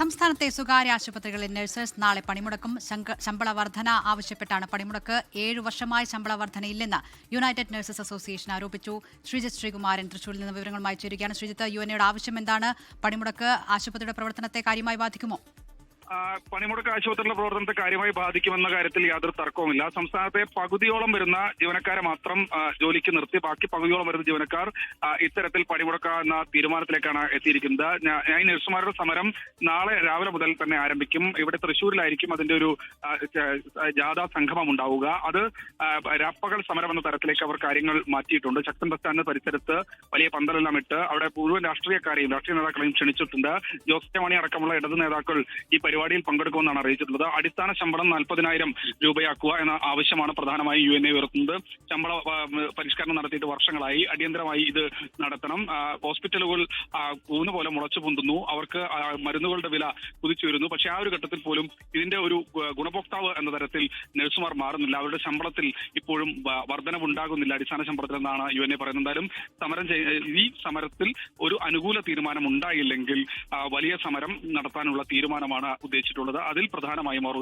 സംസ്ഥാനത്തെ സ്വകാര്യ ആശുപത്രികളിൽ നഴ്സസ് നാളെ പണിമുടക്കും. ശമ്പള വർധന ആവശ്യപ്പെട്ടാണ് പണിമുടക്ക്. 7 വർഷമായി ശമ്പള വർധനയില്ലെന്ന് യുണൈറ്റഡ് നഴ്സസ് അസോസിയേഷൻ ആരോപിച്ചു. ശ്രീജിത്ത് ശ്രീകുമാരൻ തൃശൂരിൽ നിന്ന് വിവരങ്ങളുമായി ചേരുകയാണ്. ശ്രീജിത്ത്, യുഎൻഎയുടെ ആവശ്യം എന്താണ്? പണിമുടക്ക് ആശുപത്രിയുടെ പ്രവർത്തനത്തെ കാര്യമായി ബാധിക്കുമോ? പണിമുടക്ക് ആശുപത്രിയുടെ പ്രവർത്തനത്തെ കാര്യമായി ബാധിക്കുമെന്ന കാര്യത്തിൽ യാതൊരു തർക്കവുമില്ല. സംസ്ഥാനത്തെ പകുതിയോളം വരുന്ന ജീവനക്കാരെ മാത്രം ജോലിക്ക് നിർത്തി ബാക്കി പകുതിയോളം വരുന്ന ജീവനക്കാർ ഇത്തരത്തിൽ പണിമുടക്കാവുന്ന തീരുമാനത്തിലേക്കാണ് എത്തിയിരിക്കുന്നത്. ഈ നഴ്സുമാരുടെ സമരം നാളെ രാവിലെ മുതൽ തന്നെ ആരംഭിക്കും. ഇവിടെ തൃശ്ശൂരിലായിരിക്കും അതിന്റെ ഒരു ജാഥാ സംഗമം ഉണ്ടാവുക. അത് രാപ്പകൽ സമരം എന്ന തരത്തിലേക്ക് അവർ കാര്യങ്ങൾ മാറ്റിയിട്ടുണ്ട്. ശക്തൻ ബസ് സ്റ്റാൻഡിന് പരിസരത്ത് വലിയ പന്തലെല്ലാം ഇട്ട് അവിടെ മുഴുവൻ രാഷ്ട്രീയ നേതാക്കളെയും ക്ഷണിച്ചിട്ടുണ്ട്. ജോസ് കെ മാണി അടക്കമുള്ള ഇടത് നേതാക്കൾ ഈ പരിപാടിയിൽ പങ്കെടുക്കുമെന്നാണ് അറിയിച്ചിട്ടുള്ളത്. അടിസ്ഥാന ശമ്പളം 40,000 രൂപയാക്കുക എന്ന ആവശ്യമാണ് പ്രധാനമായി യുഎൻഎ ഉയർത്തുന്നത്. ശമ്പള പരിഷ്കരണം നടത്തിയിട്ട് വർഷങ്ങളായി. അടിയന്തരമായി ഇത് നടത്തണം. ഹോസ്പിറ്റലുകൾ കൂന് പോലെ മുളച്ചു പൊന്തുന്നു. അവർക്ക് മരുന്നുകളുടെ വില കുതിച്ചു വരുന്നു. പക്ഷെ ആ ഒരു ഘട്ടത്തിൽ പോലും ഇതിന്റെ ഒരു ഗുണഭോക്താവ് എന്ന തരത്തിൽ നഴ്സുമാർ മാറുന്നില്ല. അവരുടെ ശമ്പളത്തിൽ ഇപ്പോഴും വർധനവുണ്ടാകുന്നില്ല അടിസ്ഥാന ശമ്പളത്തിൽ എന്നാണ് യുഎൻഎ പറയുന്നത്. എന്തായാലും ഈ സമരത്തിൽ ഒരു അനുകൂല തീരുമാനം ഉണ്ടായില്ലെങ്കിൽ വലിയ സമരം നടത്താനുള്ള തീരുമാനമാണ് ഉദ്ദേശിച്ചിട്ടുള്ളത്. അതിൽ പ്രധാനമായും അവർ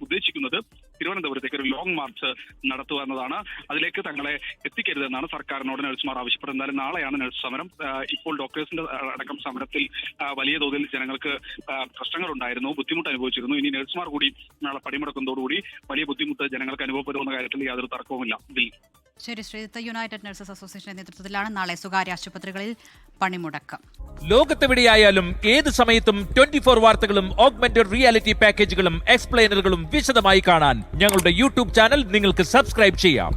ഉദ്ദേശിക്കുന്നത് തിരുവനന്തപുരത്തേക്ക് ഒരു ലോങ് മാർച്ച് നടത്തുക എന്നതാണ്. അതിലേക്ക് തങ്ങളെ എത്തിക്കരുതെന്നാണ് സർക്കാരിനോട് നഴ്സുമാർ ആവശ്യപ്പെടുന്നത്. എന്തായാലും നാളെയാണ് നഴ്സ് സമരം. ഇപ്പോൾ ഡോക്ടേഴ്സിന്റെ അടക്കം സമരത്തിൽ വലിയ തോതിൽ ജനങ്ങൾക്ക് പ്രശ്നങ്ങളുണ്ടായിരുന്നു, ബുദ്ധിമുട്ട് അനുഭവിച്ചിരുന്നു. ഇനി നഴ്സുമാർ കൂടി നാളെ പണിമുടക്കുന്നതോടുകൂടി വലിയ ബുദ്ധിമുട്ട് ജനങ്ങൾക്ക് അനുഭവപ്പെടുമെന്ന കാര്യത്തിൽ യാതൊരു തർക്കവുമില്ല. ശരി ശ്രീജിത്ത്, യുണൈറ്റഡ് നഴ്സസ് അസോസിയേഷന്റെ നേതൃത്വത്തിലാണ് നാളെ സ്വകാര്യ ആശുപത്രികളിൽ പണിമുടക്കം. ലോകത്തെവിടെയായാലും ഏത് സമയത്തും 24 വാർത്തകളും ഓഗ്മെന്റഡ് റിയാലിറ്റി പാക്കേജുകളും എക്സ്പ്ലെയിനറുകളും വിശദമായി കാണാൻ ഞങ്ങളുടെ യൂട്യൂബ് ചാനൽ നിങ്ങൾക്ക് സബ്സ്ക്രൈബ് ചെയ്യാം.